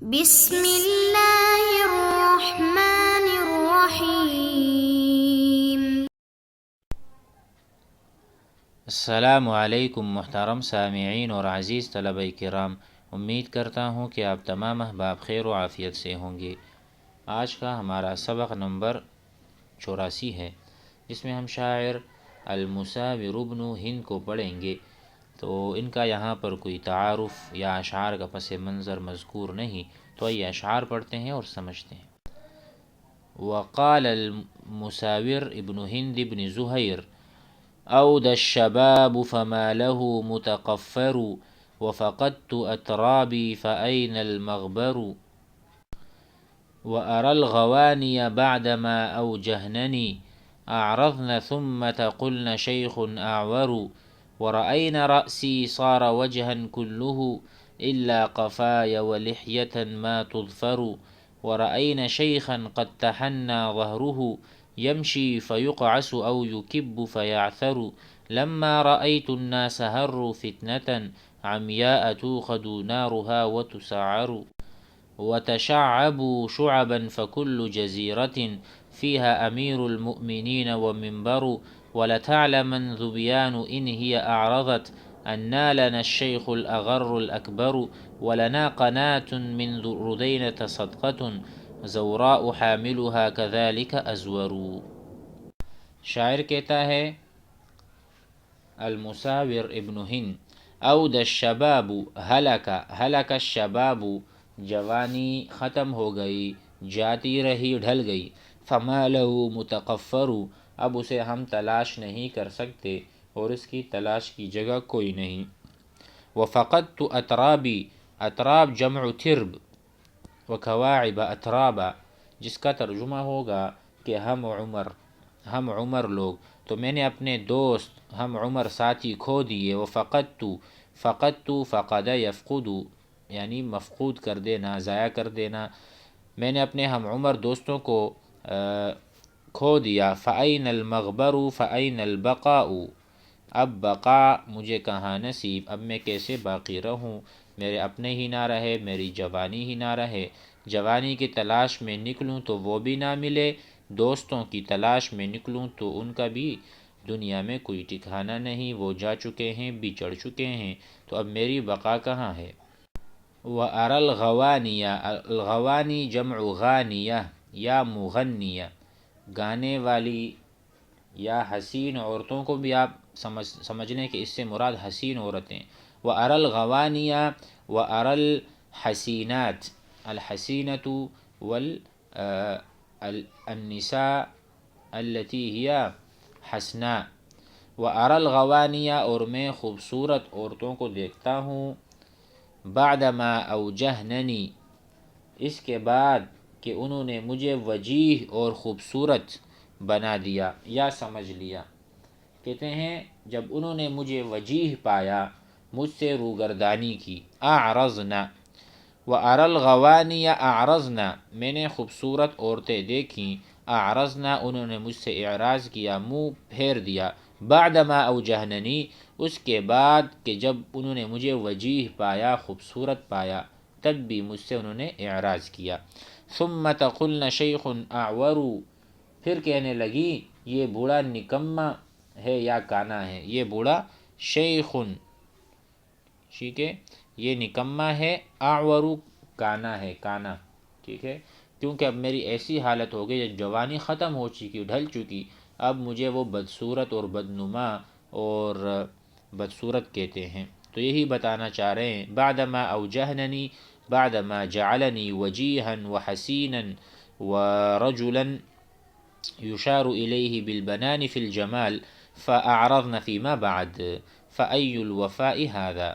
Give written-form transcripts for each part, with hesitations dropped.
بسم اللہ الرحمن الرحیم۔ السلام علیکم محترم سامعین اور عزیز طلبہ کرام، امید کرتا ہوں کہ آپ تمام احباب خیر و عافیت سے ہوں گے۔ آج کا ہمارا سبق نمبر 84 ہے، جس میں ہم شاعر المساور ابن ہند کو پڑھیں گے۔ تو ان کا یہاں پر کوئی تعارف یا اشعار کا پس منظر مذکور نہیں، تو یہ اشعار پڑھتے ہیں اور سمجھتے ہیں۔ وقال المساور ابن ہند ابن زہیر: أود الشباب فما له متقفر، وفقدت أترابي فأين المغبر، وأرى الغواني بعدما أوجهنني أعرضن ثم قلن شيخ أعور، ورأينا رأسي صار وجها كله إلا قفاي ولحية ما تظفر، ورأينا شيخا قد تحنى ظهره يمشي فيقعس أو يكب فيعثر، لما رأيت الناس هروا فتنة عمياء توقد نارها وتسعر، وتشعبوا شعبا فكل جزيرة فيها أمير المؤمنين ومنبر، ولتعلمن ذبيان إن هي أعرضت أننا لنا الشيخ الأغر الأكبر، ولنا قناة من ردينة صدقة زوراء حاملها كذلك أزور۔ شاعر کہتا ہے المساور ابن ہند: اود الشباب ہلک الشباب، جوانی ختم ہو گئی، جاتی رہی، ڈھل گئی، فما له متقفر، اب اسے ہم تلاش نہیں کر سکتے اور اس کی تلاش کی جگہ کوئی نہیں۔ وفقدت اترابی، اتراب جمع ترب، وکواعب اترابا، جس کا ترجمہ ہوگا کہ ہم عمر لوگ، تو میں نے اپنے دوست ہم عمر ساتھی کھو دیے۔ فقدت فقد یفقد، یعنی مفقود کر دینا، ضائع کر دینا، میں نے اپنے ہم عمر دوستوں کو کھو دیا۔ فأین المغبر فأین البقاء، اب بقا مجھے کہاں نصیب، اب میں کیسے باقی رہوں، میرے اپنے ہی نہ رہے، میری جوانی ہی نہ رہے، جوانی کی تلاش میں نکلوں تو وہ بھی نہ ملے، دوستوں کی تلاش میں نکلوں تو ان کا بھی دنیا میں کوئی ٹھکانہ نہیں، وہ جا چکے ہیں، بچڑ چکے ہیں، تو اب میری بقا کہاں ہے۔ وَأَرَى الْغَوَانِيَ، الغوانی جمع غانیہ یا مغنیہ، گانے والی یا حسین عورتوں کو بھی آپ سمجھ لیں کہ اس سے مراد حسین عورتیں۔ وَأَرَى الْغَوَانِيَ وَأَرَى الْحَسِينَاتِ، الحسینۃ والنساء التي هي حسناء۔ وَأَرَى الْغَوَانِيَ، اور میں خوبصورت عورتوں کو دیکھتا ہوں، بعدما اوجہننی، اس کے بعد کہ انہوں نے مجھے وجیح اور خوبصورت بنا دیا یا سمجھ لیا۔ کہتے ہیں جب انہوں نے مجھے وجیح پایا، مجھ سے روگردانی کی۔ اعرضنا، وَأَرَى الْغَوَانِيَ اعرضنا، میں نے خوبصورت عورتیں دیکھیں، اعرضنا، انہوں نے مجھ سے اعراض کیا، منہ پھیر دیا، بعدما اوجہننی، اس کے بعد کہ جب انہوں نے مجھے وجیح پایا، خوبصورت پایا، تب بھی مجھ سے انہوں نے اعراض کیا۔ ثم قلن شیخ اعور، پھر کہنے لگی یہ بوڑھا نکما ہے یا کانا ہے، یہ بوڑھا شیخ، ٹھیک ہے، یہ نکما ہے، اعور کانا ہے، کانا، ٹھیک ہے، کیونکہ اب میری ایسی حالت ہو گئی، جب جوانی ختم ہو چکی، ڈھل چکی، اب مجھے وہ بدصورت اور بدنما اور بدصورت کہتے ہیں۔ تو یہی بتانا چاہ رہے ہیں، بعدما اوجہننی، بعدما جعلنی وجیہا وحسینا ورجلا یشار الیہ بالبنان فی الجمال، فاعرضن فیما بعد، فأی الوفاء هذا،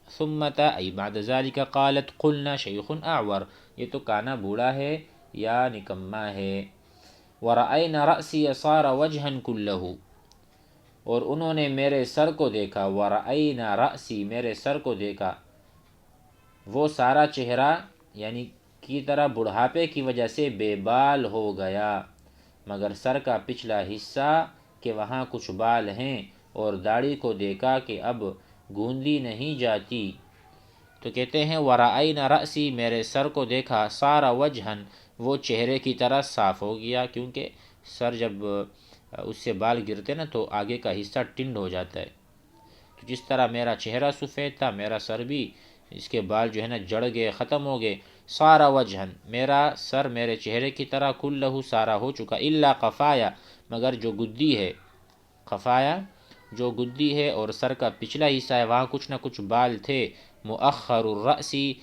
ثم ای بعد ذلك قالت قلنا شیخ اعور، یہ تو کانا بوڑھا ہے یا نکما ہے۔ ورأینا رأسی صار وجہا کلہ، اور انہوں نے میرے سر کو دیکھا، ورأینا رأسی، میرے سر کو دیکھا، وہ سارا چہرہ یعنی کی طرح بڑھاپے کی وجہ سے بے بال ہو گیا، مگر سر کا پچھلا حصہ کہ وہاں کچھ بال ہیں، اور داڑھی کو دیکھا کہ اب گوندی نہیں جاتی، تو کہتے ہیں ورأینا رأسی، میرے سر کو دیکھا، صار وجہن، وہ چہرے کی طرح صاف ہو گیا، کیونکہ سر جب اس سے بال گرتے نا تو آگے کا حصہ ٹنڈ ہو جاتا ہے، تو جس طرح میرا چہرہ سفید تھا میرا سر بھی، اس کے بال جو ہے نا جڑ گئے، ختم ہو گئے۔ صار وجہن، میرا سر میرے چہرے کی طرح کلہ سارا ہو چکا، الا قفایا، مگر جو گدی ہے، قفایا جو گدی ہے اور سر کا پچھلا حصہ ہے وہاں کچھ نہ کچھ بال تھے، مؤخر الرأسی،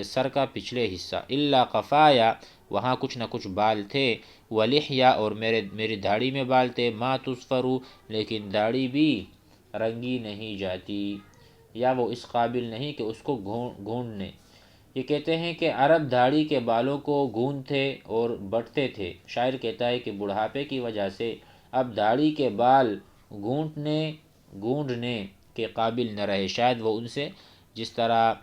سر کا پچھلے حصہ، الا قفایا، وہاں کچھ نہ کچھ بال تھے، ولحیا، اور میری داڑھی میں بال تھے، ما تصفرو، لیکن داڑھی بھی رنگی نہیں جاتی، یا وہ اس قابل نہیں کہ اس کو گھونڈنے۔ یہ کہتے ہیں کہ عرب داڑھی کے بالوں کو گھونتے اور بٹتے تھے، شاعر کہتا ہے کہ بڑھاپے کی وجہ سے اب داڑھی کے بال گھونڈنے کے قابل نہ رہے، شاید وہ ان سے جس طرح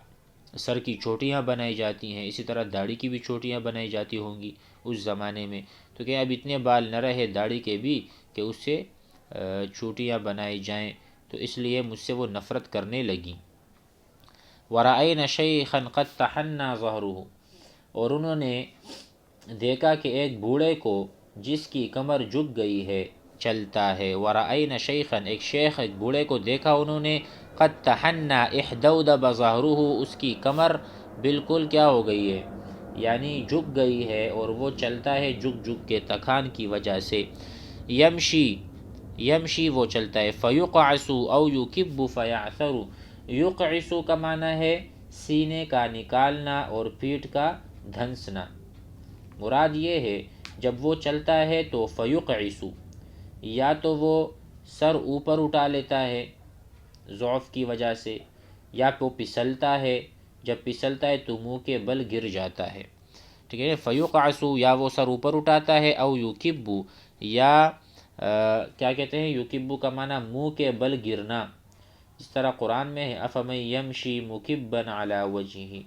سر کی چوٹیاں بنائی جاتی ہیں اسی طرح داڑھی کی بھی چوٹیاں بنائی جاتی ہوں گی اس زمانے میں، تو کہ اب اتنے بال نہ رہے داڑھی کے بھی کہ اس سے چوٹیاں بنائی جائیں، تو اس لیے مجھ سے وہ نفرت کرنے لگیں۔ ورأینا شیخا قد تحنی ظہرہ، اور انہوں نے دیکھا کہ ایک بوڑھے کو جس کی کمر جھک گئی ہے چلتا ہے۔ ورأینا شیخا، ایک شیخ، ایک بوڑھے کو دیکھا انہوں نے، قد تحنی، احدودب ظہرہ، اس کی کمر بالکل کیا ہو گئی ہے، یعنی جھک گئی ہے اور وہ چلتا ہے جھک جھک کے، تکان کی وجہ سے۔ یمشی وہ چلتا ہے، فیقعس او یکب فیعثر، یقعس کا معنی ہے سینے کا نکالنا اور پیٹھ کا دھنسنا، مراد یہ ہے جب وہ چلتا ہے تو فیقعس، یا تو وہ سر اوپر اٹھا لیتا ہے ضعف کی وجہ سے، یا وہ پسلتا ہے، جب پسلتا ہے تو منہ کے بل گر جاتا ہے، ٹھیک ہے۔ فیقعس، یا وہ سر اوپر اٹھاتا ہے، او یکب، یا کیا کہتے ہیں، یکب کا معنی منہ کے بل گرنا، اس طرح قرآن میں ہے افمن یمشی مکبا علی وجہہ،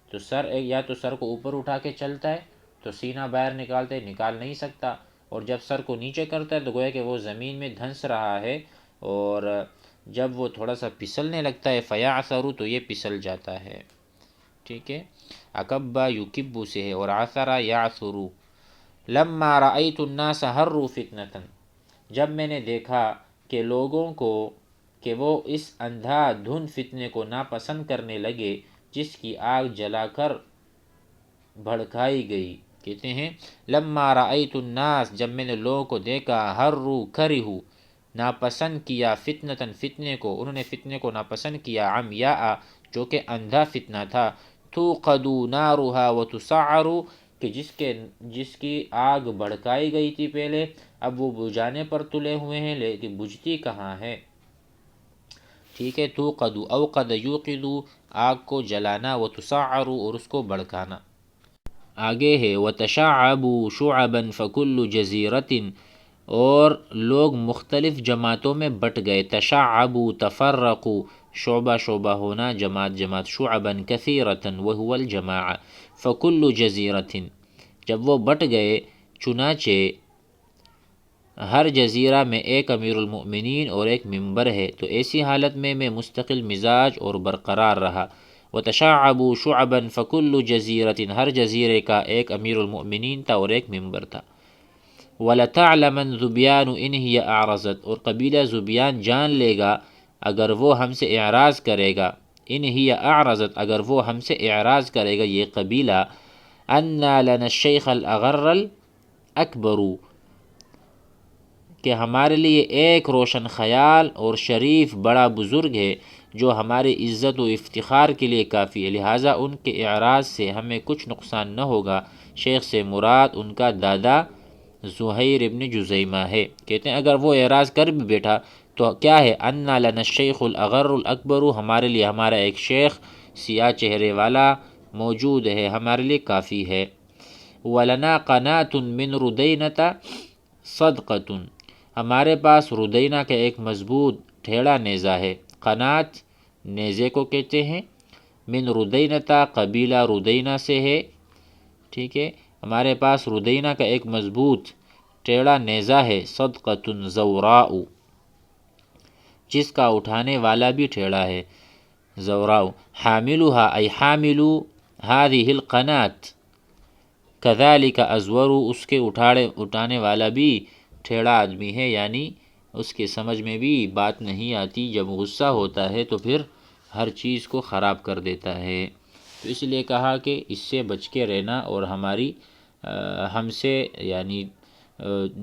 تو سر یا تو سر کو اوپر اٹھا کے چلتا ہے تو سینہ باہر نکال نہیں سکتا، اور جب سر کو نیچے کرتا ہے تو گویا کہ وہ زمین میں دھنس رہا ہے، اور جب وہ تھوڑا سا پسلنے لگتا ہے فیعثر، تو یہ پسل جاتا ہے، ٹھیک ہے۔ اکبا یکب سے ہے، اور عثر یعثر۔ لما رأیت الناس حروا فتنة، جب میں نے دیکھا کہ لوگوں کو کہ وہ اس اندھا دھند فتنے کو ناپسند کرنے لگے جس کی آگ جلا کر بھڑکائی گئی، کہتے ہیں لما رأیت الناس، جب میں نے لوگوں کو دیکھا، حروا کرہوا، ناپسند کیا، فتنة فتنے کو، انہوں نے فتنے کو ناپسند کیا، عمیاء جو کہ اندھا فتنہ تھا، توقد نارها وتسعر، کہ جس کی آگ بھڑکائی گئی تھی پہلے، اب وہ بجھانے پر تلے ہوئے ہیں لیکن بجھتی کہاں ہے، ٹھیک ہے۔ توقد، اوقد یوقد، آگ کو جلانا، وتسعر، اور اس کو بھڑکانا۔ آگے ہے وتشعبوا شعبا فکل جزیرۃ، اور لوگ مختلف جماعتوں میں بٹ گئے، تشعبوا تفرقوا، شعبہ شعبہ ہونا، جماعت جماعت، شعبا کثیرۃ وہو الجماعہ، فکل جزیرۃ، جب وہ بٹ گئے چنانچہ ہر جزیرہ میں ایک امیر المؤمنین اور ایک ممبر ہے، تو ایسی حالت میں میں مستقل مزاج اور برقرار رہا۔ وتشعبوا شعبا فکل جزیرۃ، ہر جزیرے کا ایک امیر المؤمنین تھا اور ایک ممبر تھا۔ وَلَتَعْلَمَنْ ذُبْيَانُ إِنْ هِيَ أَعْرَضَتْ، اور قبیلہ ذبیان جان لے گا اگر وہ ہم سے اعراض کرے گا، إِنْ هِيَ أَعْرَضَتْ، اگر وہ ہم سے اعراض کرے گا یہ قبیلہ، أَنَّا لَنَا الشَّيْخَ الْأَغَرَّ الْأَكْبَرُ، کہ ہمارے لیے ایک روشن خیال اور شریف بڑا بزرگ ہے جو ہماری عزت و افتخار کے لیے کافی ہے، لہٰذا ان کے اعراض سے ہمیں کچھ نقصان نہ ہوگا۔ شیخ سے مراد ان کا دادا زہیر ابن جزیمہ ہے، کہتے ہیں اگر وہ اعراض کر بھی بیٹھا تو کیا ہے، انا لنا الشیخ الاغر الاکبر، ہمارے لیے ہمارا ایک شیخ سیاہ چہرے والا موجود ہے، ہمارے لیے کافی ہے۔ ولنا قناۃ من ردینۃ صدقۃ، ہمارے پاس ردینہ کا ایک مضبوط ٹھیڑا نیزہ ہے، قنات نیزے کو کہتے ہیں، من ردینۃ قبیلہ ردینہ سے ہے، ٹھیک ہے، ہمارے پاس ردینہ کا ایک مضبوط ٹیڑھا نیزہ ہے، صدقۃ زوراء، جس کا اٹھانے والا بھی ٹیڑھا ہے، زوراء، حاملها ای حاملو هذه القنات، کذالک ازورو اس کے اٹھانے والا بھی ٹھیڑا آدمی ہے، یعنی اس کے سمجھ میں بھی بات نہیں آتی، جب غصہ ہوتا ہے تو پھر ہر چیز کو خراب کر دیتا ہے۔ تو اس لیے کہا کہ اس سے بچ کے رہنا اور ہم سے یعنی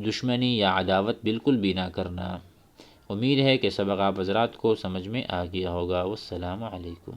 دشمنی یا عداوت بالکل بھی نہ کرنا۔ امید ہے کہ سبق آپ حضرات کو سمجھ میں آ گیا ہوگا۔ والسلام علیکم۔